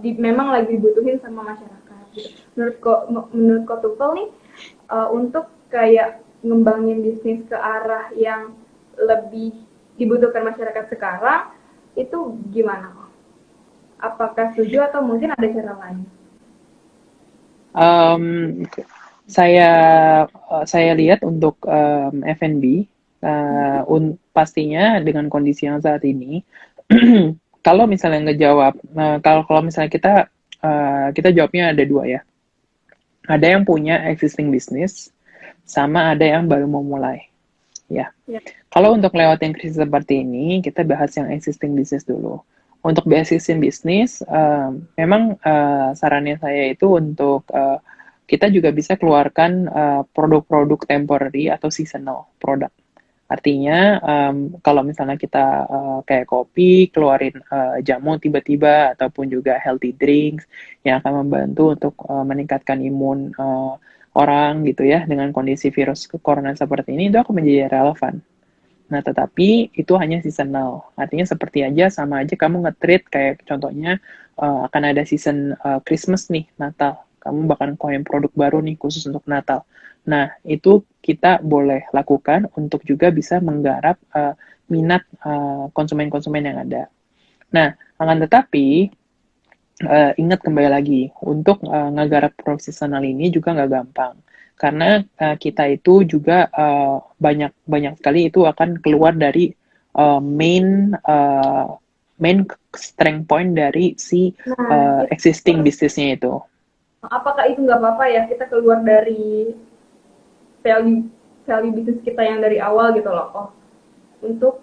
memang lagi dibutuhin sama masyarakat gitu. Menurut Tufel nih, untuk kayak ngembangin bisnis ke arah yang lebih dibutuhkan masyarakat sekarang itu gimana kok? Apakah setuju atau mungkin ada cara lain? Um, saya saya lihat untuk F&B, pastinya dengan kondisi yang saat ini, kalau misalnya ngejawab, kalau misalnya kita jawabnya ada dua ya. Ada yang punya existing business, sama ada yang baru mau mulai. Ya. Kalau untuk lewatin krisis seperti ini, kita bahas yang existing business dulu. Untuk existing business, memang sarannya saya itu untuk kita juga bisa keluarkan produk-produk temporary atau seasonal product. Artinya, kalau misalnya kita kayak kopi, keluarin jamu tiba-tiba, ataupun juga healthy drinks yang akan membantu untuk meningkatkan imun orang gitu ya, dengan kondisi virus corona seperti ini, itu akan menjadi relevan. Nah, tetapi itu hanya seasonal. Artinya seperti aja, sama aja kamu nge-treat kayak contohnya akan ada season Christmas nih, Natal. Kamu bakal keluarin produk baru nih khusus untuk Natal. Nah, itu kita boleh lakukan untuk juga bisa menggarap minat konsumen-konsumen yang ada. Nah, akan tetapi ingat kembali lagi, untuk ngegarap produk seasonal ini juga nggak gampang. Karena kita itu juga banyak sekali itu akan keluar dari main strength point dari si existing bisnisnya itu. Apakah itu nggak apa-apa ya kita keluar dari value bisnis kita yang dari awal gitu loh kok? Untuk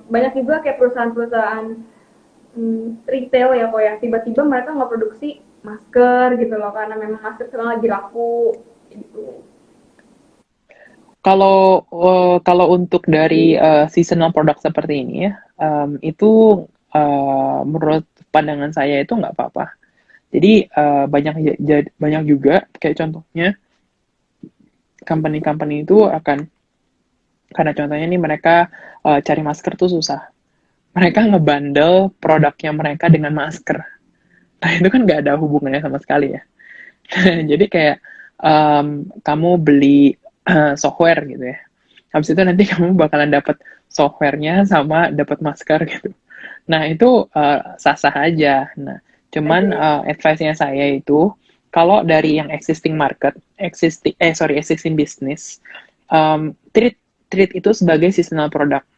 banyak juga kayak perusahaan-perusahaan retail ya kok ya, tiba-tiba mereka nggak produksi masker gitu loh, karena memang masker sekarang lagi laku gitu. Kalau untuk dari seasonal product seperti ini ya, itu menurut pandangan saya itu nggak apa-apa. Jadi banyak juga kayak contohnya company-company itu akan, karena contohnya nih mereka cari masker tuh susah. Mereka ngebundle produknya mereka dengan masker. Nah, itu kan nggak ada hubungannya sama sekali ya. Jadi kayak kamu beli software gitu ya. Habis itu nanti kamu bakalan dapat softwarenya sama dapat masker gitu. Nah, itu sah-sah aja. Nah, cuman advice-nya saya itu, kalau dari yang existing business, treat itu sebagai seasonal product.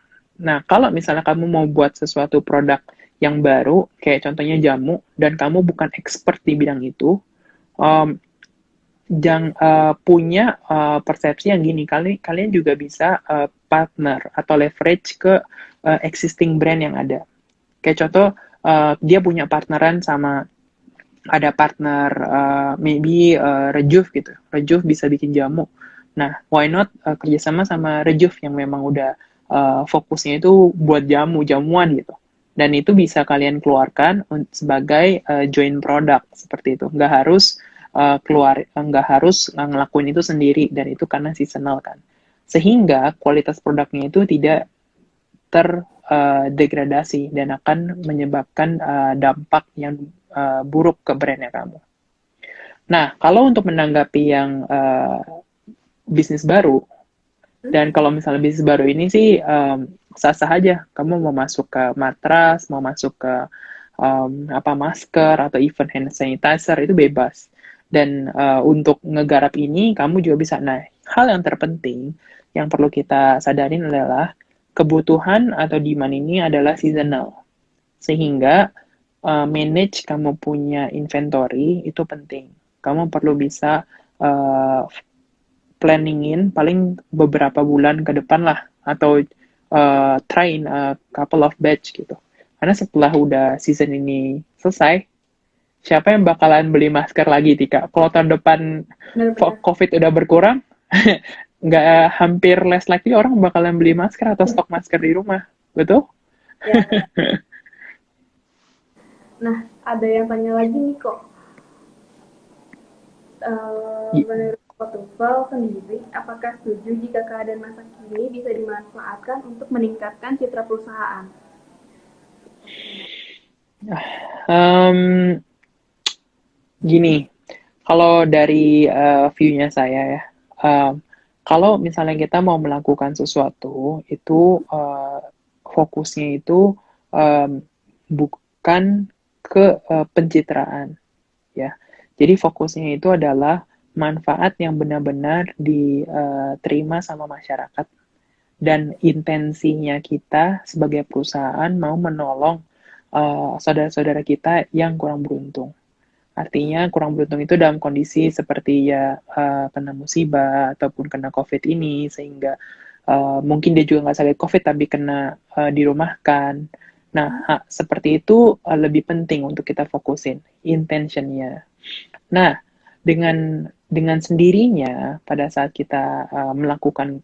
Nah, kalau misalnya kamu mau buat sesuatu produk yang baru, kayak contohnya jamu, dan kamu bukan expert di bidang itu, um, punya persepsi yang gini, kalian juga bisa partner atau leverage ke existing brand yang ada. Kayak contoh, dia punya partneran sama, ada partner maybe Rejuve gitu. Rejuve bisa bikin jamu. Nah, why not kerjasama sama Rejuve yang memang udah fokusnya itu buat jamuan gitu. Dan itu bisa kalian keluarkan sebagai joint product seperti itu. Nggak harus ngelakuin itu sendiri, dan itu karena seasonal kan. Sehingga kualitas produknya itu tidak terdegradasi dan akan menyebabkan dampak yang buruk ke brandnya kamu. Nah, kalau untuk menanggapi yang bisnis baru, dan kalau misalnya bisnis baru ini sih sah-sah aja. Kamu mau masuk ke matras, mau masuk ke masker atau even hand sanitizer, itu bebas. Dan untuk ngegarap ini, kamu juga bisa. Nah, hal yang terpenting yang perlu kita sadarin adalah kebutuhan atau demand ini adalah seasonal. Sehingga manage kamu punya inventory itu penting. Kamu perlu bisa planningin paling beberapa bulan ke depan lah, atau try in a couple of batch gitu. Karena setelah udah season ini selesai, siapa yang bakalan beli masker lagi, Tika? Kalau tahun depan Benar-benar. COVID udah berkurang, nggak hampir less likely orang bakalan beli masker atau stok masker di rumah, betul? Ya, benar. Nah, ada yang tanya lagi nih kok. Menurut Portugal sendiri, apakah setuju jika keadaan masa kini bisa dimanfaatkan untuk meningkatkan citra perusahaan? Um, Gini, kalau dari view-nya saya ya, kalau misalnya kita mau melakukan sesuatu, itu fokusnya itu bukan ke pencitraan, ya. Jadi fokusnya itu adalah manfaat yang benar-benar diterima sama masyarakat, dan intensinya kita sebagai perusahaan mau menolong saudara-saudara kita yang kurang beruntung. Artinya kurang beruntung itu dalam kondisi seperti ya kena musibah ataupun kena COVID ini, sehingga mungkin dia juga nggak sakit COVID tapi kena dirumahkan. Nah, seperti itu lebih penting untuk kita fokusin intentionnya. Nah, dengan sendirinya pada saat kita melakukan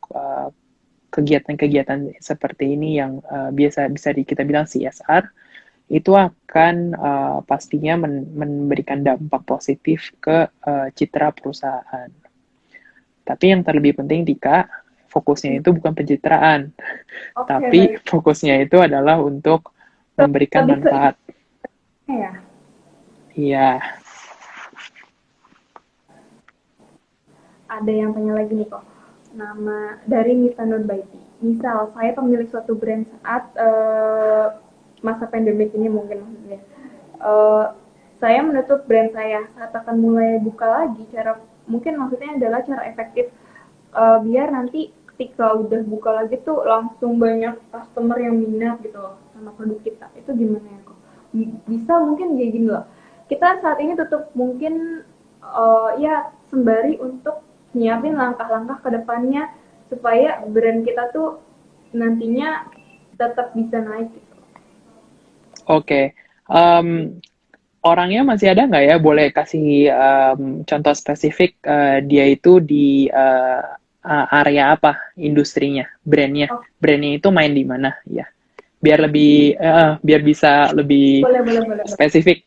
kegiatan-kegiatan seperti ini yang biasa bisa kita bilang CSR, itu akan pastinya memberikan dampak positif ke citra perusahaan. Tapi yang terlebih penting, Tika, fokusnya itu bukan pencitraan, Oke, tapi baik. fokusnya itu adalah untuk memberikan Lebih ke manfaat. ini ya. Iya, Ada yang tanya lagi nih kok. Nama dari Mita Nurbaiti. Misal saya pemilik suatu brand saat masa pandemik ini mungkin maksudnya. Eh, saya menutup brand saya saat akan mulai buka lagi. Cara mungkin maksudnya adalah cara efektif biar nanti ketika udah buka lagi tuh langsung banyak customer yang minat gitu loh sama produk kita. Itu gimana ya kok? Bisa mungkin kayak gini loh. Kita saat ini tutup mungkin ya sembari untuk nyiapin langkah-langkah ke depannya supaya brand kita tuh nantinya tetap bisa naik gitu. oke. Orangnya masih ada nggak ya? Boleh kasih contoh spesifik dia itu di area apa industrinya, brandnya, Oh, brandnya itu main di mana ya? Biar bisa lebih boleh boleh boleh. spesifik.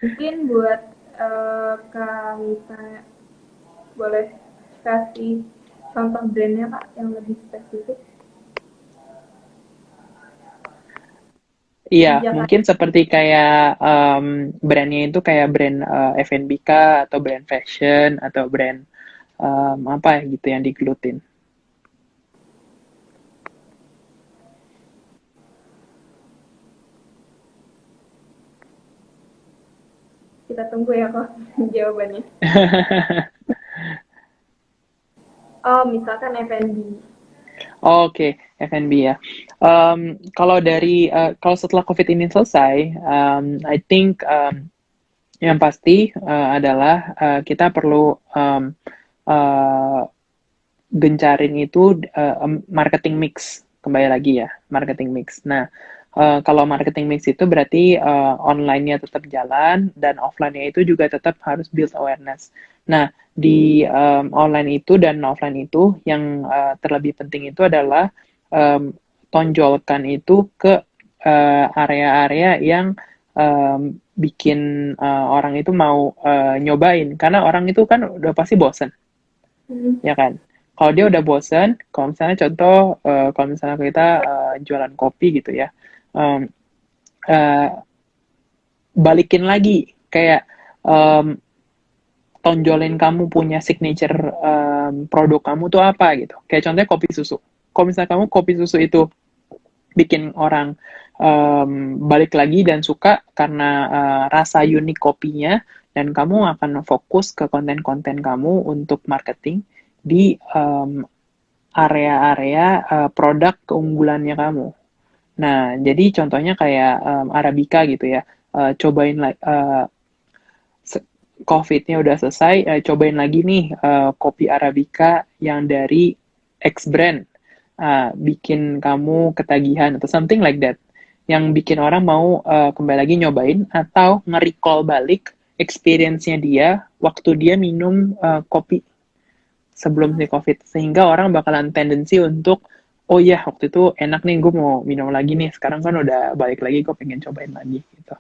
Mungkin buat Kak Mita boleh kasih contoh brandnya Pak yang lebih spesifik Iya, di Jakarta. mungkin seperti kayak brandnya itu kayak brand F&B kah, atau brand fashion, atau brand apa gitu yang digelutin. Kita tunggu ya kok jawabannya. Oh, misalkan F&B. Oke, F&B ya. Kalau setelah COVID ini selesai, I think yang pasti adalah kita perlu uh, gencarin itu marketing mix, kembali lagi ya, marketing mix. Nah, kalau marketing mix itu berarti online-nya tetap jalan dan offline-nya itu juga tetap harus build awareness. Nah, di online itu dan offline itu yang terlebih penting itu adalah um, tonjolkan itu ke area-area yang bikin orang itu mau nyobain, karena orang itu kan udah pasti bosen, Hmm. ya kan? Kalau dia udah bosen, kalau misalnya contoh, kalau misalnya kita jualan kopi gitu ya, um, uh, balikin lagi kayak um, tonjolin kamu punya signature produk kamu tuh apa gitu. Kayak contohnya kopi susu. Kalau misalnya kamu kopi susu itu bikin orang balik lagi dan suka karena rasa unik kopinya, dan kamu akan fokus ke konten-konten kamu untuk marketing di area-area produk keunggulannya kamu. Nah, jadi contohnya kayak Arabica gitu ya. Cobain COVID-nya udah selesai, cobain lagi nih kopi Arabica yang dari X brand. Bikin kamu ketagihan atau something like that. Yang bikin orang mau kembali lagi nyobain atau nge-recall balik experience-nya dia waktu dia minum kopi sebelum si COVID. Sehingga orang bakalan tendensi untuk, oh iya waktu itu enak nih, gue mau minum lagi nih. Sekarang kan udah balik lagi, gue pengen cobain lagi gitu.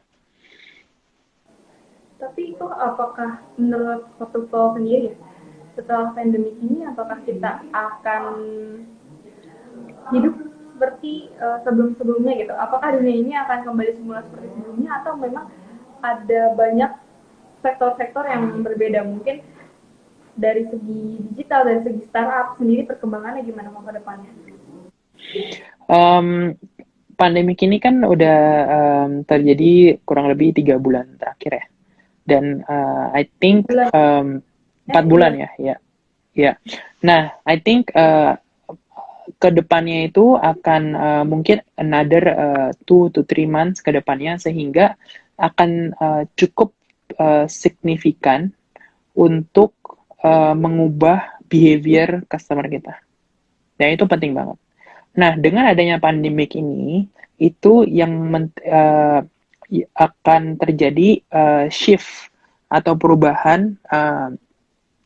Tapi itu apakah menurut Portugal sendiri ya, setelah pandemi ini apakah kita akan hidup seperti sebelum-sebelumnya gitu? Apakah dunia ini akan kembali semula seperti sebelumnya atau memang ada banyak sektor-sektor yang berbeda, mungkin dari segi digital, dari segi startup sendiri perkembangannya gimana mau ke depannya? Um, Pandemik ini kan udah terjadi kurang lebih 3 bulan terakhir ya. Dan I think Bulan, 4 bulan bulan. ya, ya, ya. Nah, I think ke depannya itu akan mungkin another 2 to 3 months ke depannya, sehingga akan cukup signifikan untuk mengubah behavior customer kita. Dan itu penting banget. Nah, dengan adanya pandemik ini, itu yang akan terjadi shift atau perubahan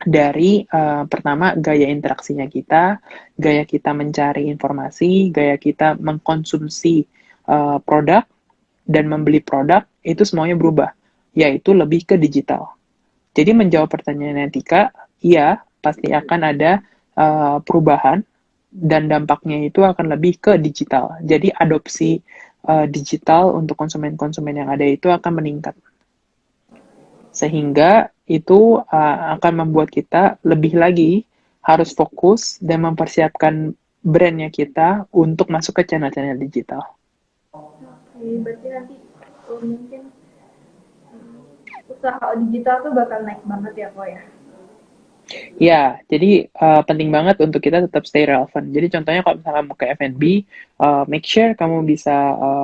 dari pertama gaya interaksinya kita, gaya kita mencari informasi, gaya kita mengkonsumsi produk dan membeli produk, itu semuanya berubah, yaitu lebih ke digital. Jadi menjawab pertanyaan Tika, iya pasti akan ada perubahan dan dampaknya itu akan lebih ke digital. Jadi adopsi digital untuk konsumen-konsumen yang ada itu akan meningkat. Sehingga itu akan membuat kita lebih lagi harus fokus dan mempersiapkan brandnya kita untuk masuk ke channel-channel digital. Oke, berarti nanti mungkin usaha digital tuh bakal naik banget ya kok ya. Ya, jadi penting banget untuk kita tetap stay relevant. Jadi contohnya kalau misalnya kamu ke F&B, make sure kamu bisa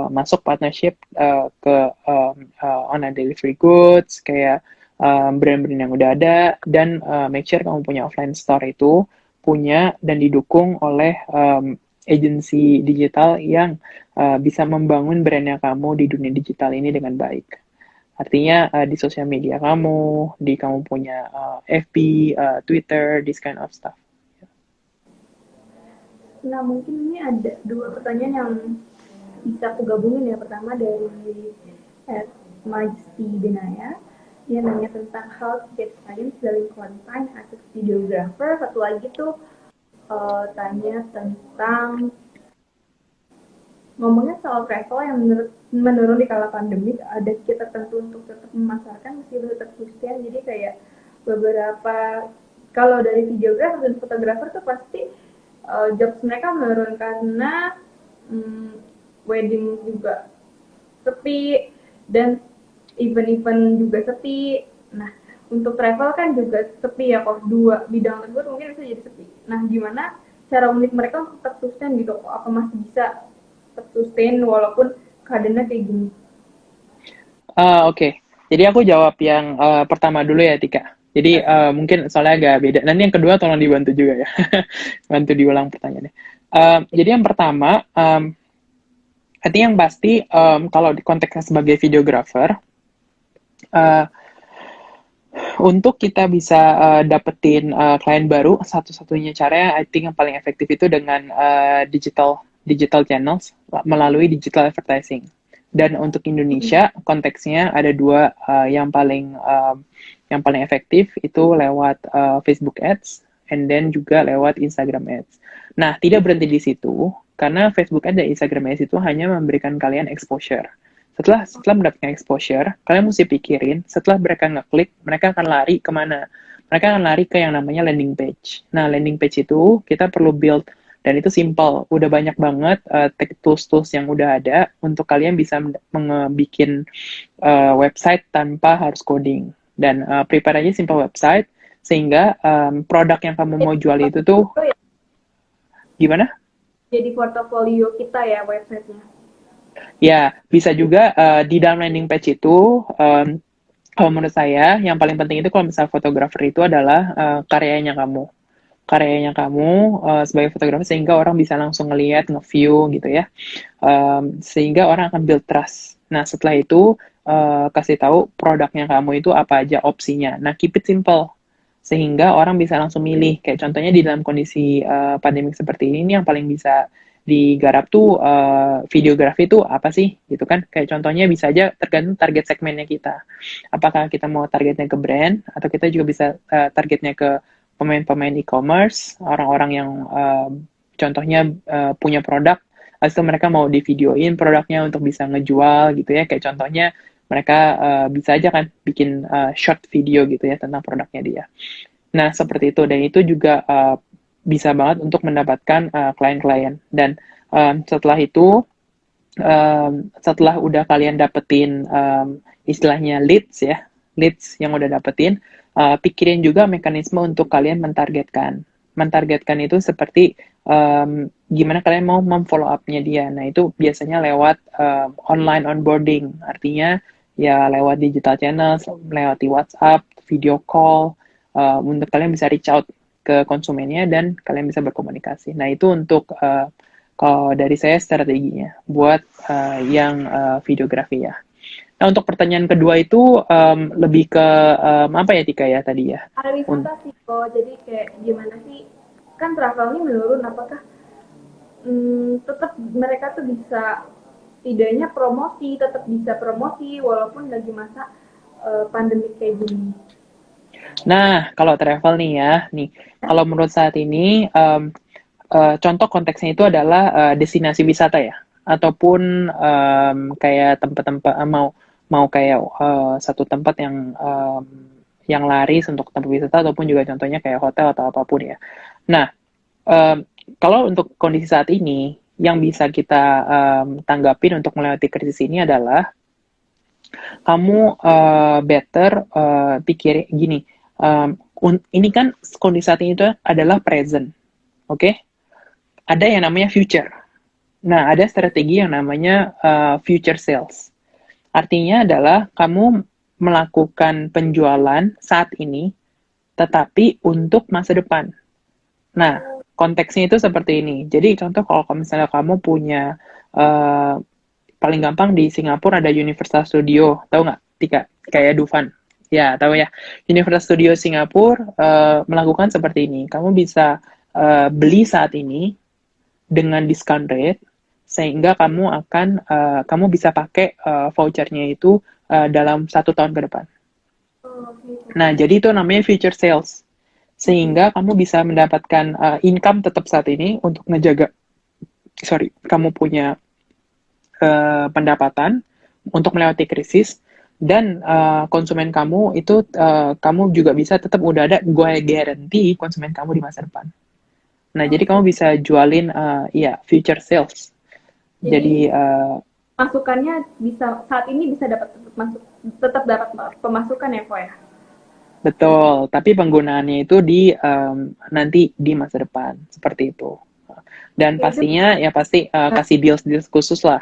masuk partnership ke online delivery goods, kayak brand-brand yang udah ada, dan make sure kamu punya offline store itu punya dan didukung oleh agency digital yang bisa membangun brandnya kamu di dunia digital ini dengan baik. Artinya di sosial media kamu, di kamu punya FB, Twitter, this kind of stuff. Nah, mungkin ini ada dua pertanyaan yang bisa aku gabungin ya. Pertama dari Majesti Denaya, dia nanya tentang how to get clients dalam quarantine as a videographer. Satu lagi tuh tanya tentang ngomongnya soal travel yang menurun di kala pandemi, ada kita tertentu untuk tetap memasarkan meskipun tetap sustain. Jadi kayak beberapa, kalau dari videografer dan fotografer tuh pasti jobs mereka menurun karena wedding juga sepi dan event-event juga sepi. Nah, untuk travel kan juga sepi ya, kok dua bidang tersebut mungkin bisa jadi sepi. Nah, gimana cara unik mereka untuk tetap sustain gitu, apa masih bisa tetap sustain walaupun keadaannya kayak gini. Oke. Jadi aku jawab yang pertama dulu ya, Tika. Jadi mungkin soalnya agak beda. Nanti yang kedua tolong dibantu juga ya. Bantu diulang pertanyaannya. Jadi yang pertama, artinya yang pasti kalau di konteksnya sebagai videographer, uh, untuk kita bisa dapetin klien baru, satu-satunya cara I think yang paling efektif itu dengan digital channels melalui digital advertising. Dan untuk Indonesia konteksnya ada dua yang paling efektif itu lewat Facebook Ads and then juga lewat Instagram Ads. Nah, tidak berhenti di situ karena Facebook Ads dan Instagram Ads itu hanya memberikan kalian exposure. Setelah mendapatkan exposure, kalian mesti pikirin, setelah mereka ngeklik, mereka akan lari kemana? Mereka akan lari ke yang namanya landing page. Nah, landing page itu kita perlu build, dan itu simple. Udah banyak banget tools-tools yang udah ada untuk kalian bisa bikin website tanpa harus coding. Dan prepare aja simple website, sehingga produk yang kamu mau jual itu tuh, gimana? Jadi portofolio kita ya websitenya. Ya, bisa juga di dalam landing page itu, kalau menurut saya, yang paling penting itu kalau misalnya fotografer itu adalah karyanya kamu. Karyanya kamu sebagai fotografer, sehingga orang bisa langsung ngelihat, nge-view gitu ya. Sehingga orang akan build trust. Nah, setelah itu, kasih tahu produknya kamu itu apa aja opsinya. Nah, keep it simple. Sehingga orang bisa langsung milih. Kayak contohnya di dalam kondisi pandemik seperti ini yang paling bisa digarap tuh videografi tuh apa sih gitu kan, kayak contohnya bisa aja tergantung target segmennya kita, apakah kita mau targetnya ke brand atau kita juga bisa targetnya ke pemain-pemain e-commerce, orang-orang yang contohnya punya produk, habis itu mereka mau di videoin produknya untuk bisa ngejual gitu ya, kayak contohnya mereka bisa aja kan bikin short video gitu ya tentang produknya dia. Nah, seperti itu. Dan itu juga bisa banget untuk mendapatkan klien-klien. Dan setelah itu, setelah udah kalian dapetin istilahnya leads ya, leads yang udah dapetin, pikirin juga mekanisme untuk kalian mentargetkan. Mentargetkan itu seperti gimana kalian mau memfollow up-nya dia. Nah, itu biasanya lewat online onboarding. Artinya, ya lewat digital channels, lewat WhatsApp, video call, untuk kalian bisa reach out ke konsumennya dan kalian bisa berkomunikasi. Nah, itu untuk kalau dari saya strateginya buat yang videografi ya. Nah, untuk pertanyaan kedua itu lebih ke apa ya Tika ya tadi ya? Pariwisata sih kok, jadi kayak gimana sih, kan travelnya menurun, apakah tetap mereka tuh bisa tidaknya promosi, tetap bisa promosi walaupun lagi masa pandemi kayak gini. Nah, kalau travel nih ya, nih kalau menurut saat ini contoh konteksnya itu adalah destinasi wisata ya, ataupun kayak tempat-tempat mau kayak satu tempat yang laris untuk tempat wisata, ataupun juga contohnya kayak hotel atau apapun ya. Nah, kalau untuk kondisi saat ini yang bisa kita tanggapin untuk melewati krisis ini adalah kamu better pikir gini, ini kan kondisi saat ini itu adalah present, oke? Ada yang namanya future. Nah, ada strategi yang namanya future sales. Artinya adalah kamu melakukan penjualan saat ini, tetapi untuk masa depan. Nah, konteksnya itu seperti ini. Jadi, contoh kalau misalnya kamu punya, paling gampang di Singapura ada Universal Studio, tahu nggak? Kayak Dufan. Ya, tahu ya. Universal Studio Singapura melakukan seperti ini. Kamu bisa beli saat ini dengan discount rate, sehingga kamu bisa pakai vouchernya itu dalam 1 tahun ke depan. Nah, jadi itu namanya future sales. Sehingga kamu bisa mendapatkan income tetap saat ini untuk ngejaga, kamu punya pendapatan untuk melewati krisis, dan konsumen kamu itu kamu juga bisa tetap udah ada gue guarantee konsumen kamu di masa depan. Nah, jadi kamu bisa jualin ya future sales. Jadi Masukannya bisa saat ini bisa tetap dapat pemasukan ya kok ya. Betul, tapi penggunaannya itu di nanti di masa depan seperti itu. Dan Oke, itu pastinya ya pasti kasih deals-deals khusus lah.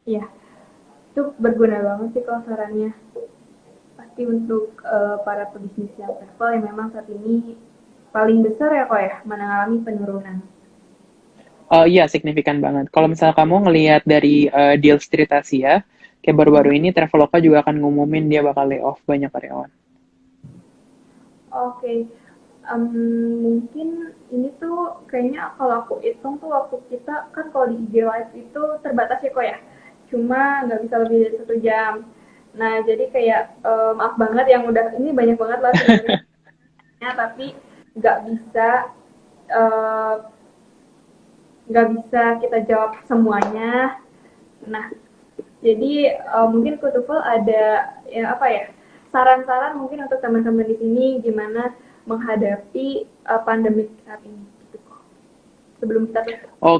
ya, itu berguna banget sih kalau sarannya. Pasti untuk para pebisnis yang travel yang memang saat ini paling besar ya kok ya mengalami penurunan. Iya, signifikan banget. Kalau misalnya kamu ngelihat dari deals Tritasia, kayak baru-baru Mhm. ini Traveloka juga akan ngumumin dia bakal lay off banyak karyawan. Oke, mungkin ini tuh kayaknya kalau aku hitung tuh waktu kita kan kalau di IG Live itu terbatas ya kok ya, cuma nggak bisa lebih dari 1 jam. Nah jadi kayak maaf banget yang udah ini banyak banget lah sebenarnya, tapi nggak bisa eh, nggak bisa kita jawab semuanya. Nah jadi mungkin Kutuful ada ya apa ya saran-saran mungkin untuk teman-teman di sini gimana menghadapi pandemi saat ini gitu kok. Sebelum kita tutup. Oh,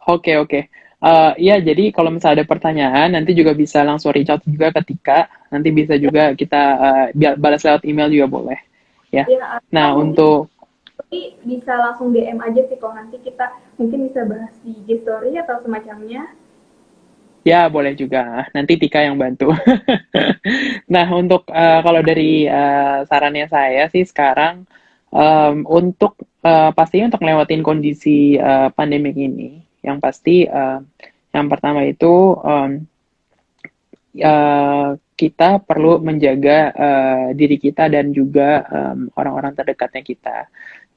oke, oke. Ya, jadi kalau misalnya ada pertanyaan, nanti juga bisa langsung reach out juga ketika, nanti bisa Ya, juga kita balas lewat email juga boleh. Ya. ya atau Nah, mungkin untuk bisa langsung DM aja sih kok nanti kita mungkin bisa bahas di IG story atau semacamnya. ya boleh juga. Nanti Tika yang bantu. Nah, untuk kalau dari sarannya saya sih sekarang untuk pastinya untuk ngelewatin kondisi pandemik ini, yang pasti yang pertama itu kita perlu menjaga diri kita dan juga orang-orang terdekatnya kita.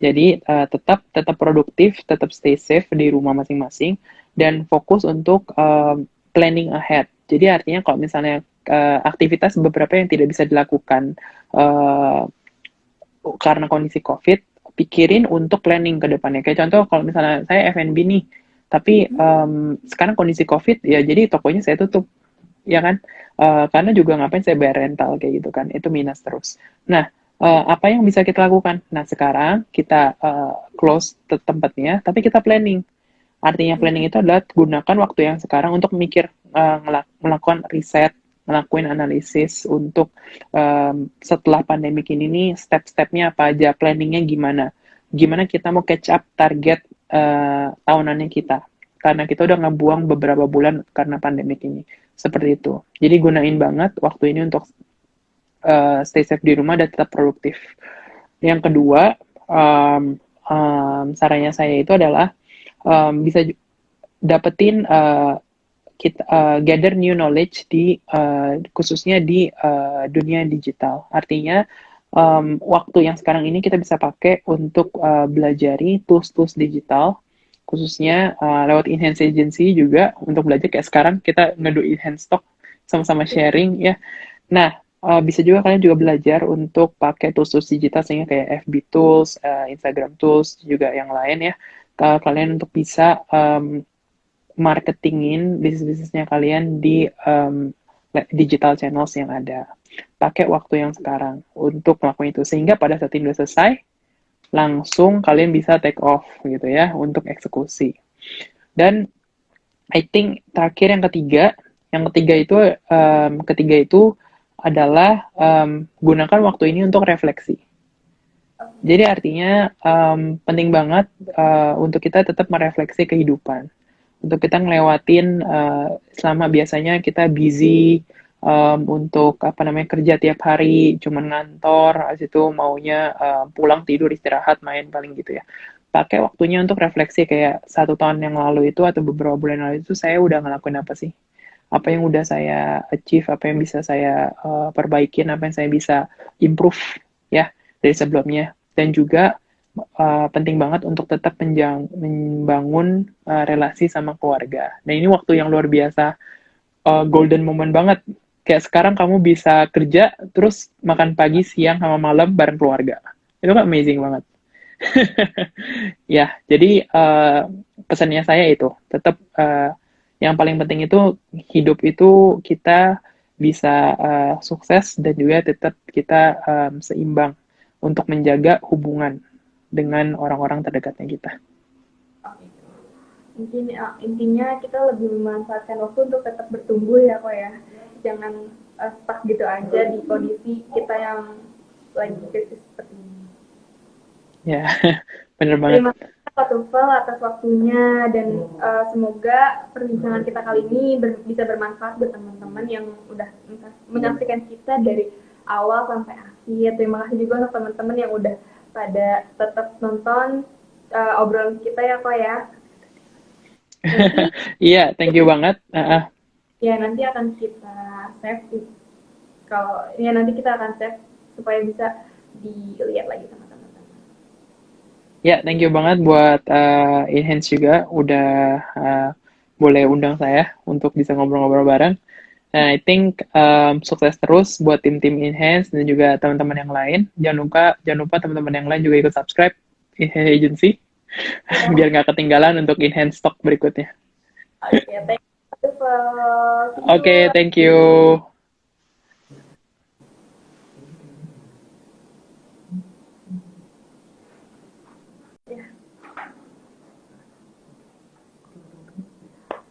Jadi tetap tetap produktif, tetap stay safe di rumah masing-masing dan fokus untuk planning ahead. Jadi artinya kalau misalnya aktivitas beberapa yang tidak bisa dilakukan uh, karena kondisi COVID, pikirin untuk planning ke depannya. Kayak contoh kalau misalnya saya F&B nih, tapi sekarang kondisi COVID ya jadi tokonya saya tutup, ya kan? Karena juga ngapain saya bayar rental kayak gitu kan, itu minus terus. Nah, apa yang bisa kita lakukan? Nah, sekarang kita close tempatnya, tapi kita planning. Artinya planning itu adalah gunakan waktu yang sekarang untuk mikir, melakukan riset, ngelakuin analisis untuk setelah pandemi ini nih step-stepnya apa aja, planningnya gimana, gimana kita mau catch up target tahunannya kita, karena kita udah ngebuang beberapa bulan karena pandemi ini. Seperti itu. Jadi gunain banget waktu ini untuk stay safe di rumah dan tetap produktif. Yang kedua, sarannya saya itu adalah bisa dapetin kita gather new knowledge di khususnya di dunia digital. Artinya waktu yang sekarang ini kita bisa pakai untuk belajari tools-tools digital, khususnya lewat enhance agency juga untuk belajar kayak sekarang kita ngedo enhance stock sama-sama sharing ya. Nah, bisa juga kalian juga belajar untuk pakai tools-tools digital sehingga kayak FB tools, Instagram tools juga yang lain ya. Kalian untuk bisa marketingin bisnis-bisnisnya kalian di digital channels yang ada. Pakai waktu yang sekarang untuk melakukan itu sehingga pada saat ini udah selesai langsung kalian bisa take off gitu ya untuk eksekusi. Dan I think terakhir yang ketiga itu adalah gunakan waktu ini untuk refleksi. Jadi artinya penting banget untuk kita tetap merefleksi kehidupan. Untuk kita ngelewatin selama biasanya kita busy untuk apa namanya kerja tiap hari, cuman ngantor, habis itu maunya pulang tidur istirahat main paling gitu ya. Pakai waktunya untuk refleksi kayak 1 tahun yang lalu itu atau beberapa bulan lalu itu saya udah ngelakuin apa sih? Apa yang udah saya achieve, apa yang bisa saya perbaikin, apa yang saya bisa improve ya dari sebelumnya. Dan juga penting banget untuk tetap membangun relasi sama keluarga. Dan ini waktu yang luar biasa, golden moment banget. Kayak sekarang kamu bisa kerja, terus makan pagi, siang, sama malam bareng keluarga. Itu kan amazing banget. Ya, jadi pesannya saya itu, tetap yang paling penting itu hidup itu kita bisa sukses dan juga tetap kita seimbang untuk menjaga hubungan dengan orang-orang terdekatnya kita. Mungkin intinya kita lebih memanfaatkan waktu untuk tetap bertumbuh ya kok ya. Jangan stuck gitu aja di kondisi kita yang lagi krisis seperti ini. Ya, bener banget. Terima kasih Pak Tufel atas waktunya dan semoga perbincangan kita kali ini bisa bermanfaat buat teman-teman yang udah menyaksikan kita dari awal sampai akhir. Terima kasih juga untuk teman-teman yang udah pada tetap nonton obrolan kita ya kok ya. Iya, thank you banget. Ya nanti akan kita save kalau ya nanti kita akan save supaya bisa dilihat lagi sama teman-teman. Ya, thank you banget buat Enhance juga udah boleh undang saya untuk bisa ngobrol-ngobrol bareng. Nah, I think sukses terus buat tim-tim Enhance dan juga teman-teman yang lain. Jangan lupa teman-teman yang lain juga ikut subscribe Enhance Agency biar nggak ketinggalan untuk Enhance Stock berikutnya. Oke, thank you. Oke, thank you.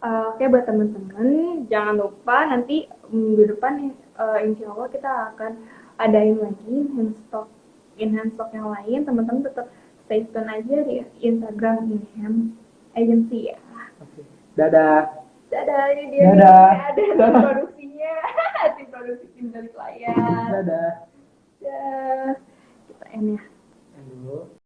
Oke, buat teman-teman, jangan lupa nanti minggu depan insya Allah kita akan adain lagi enhance stock yang lain. Teman-teman tetap stay tune aja di Instagram Enhance Agency ya. Oke. Dadah. Dadah, ini dia Dadah. nih, ada tim produksinya, tim produksi tim dari layar. Dadah. Dadah. Kita end ya.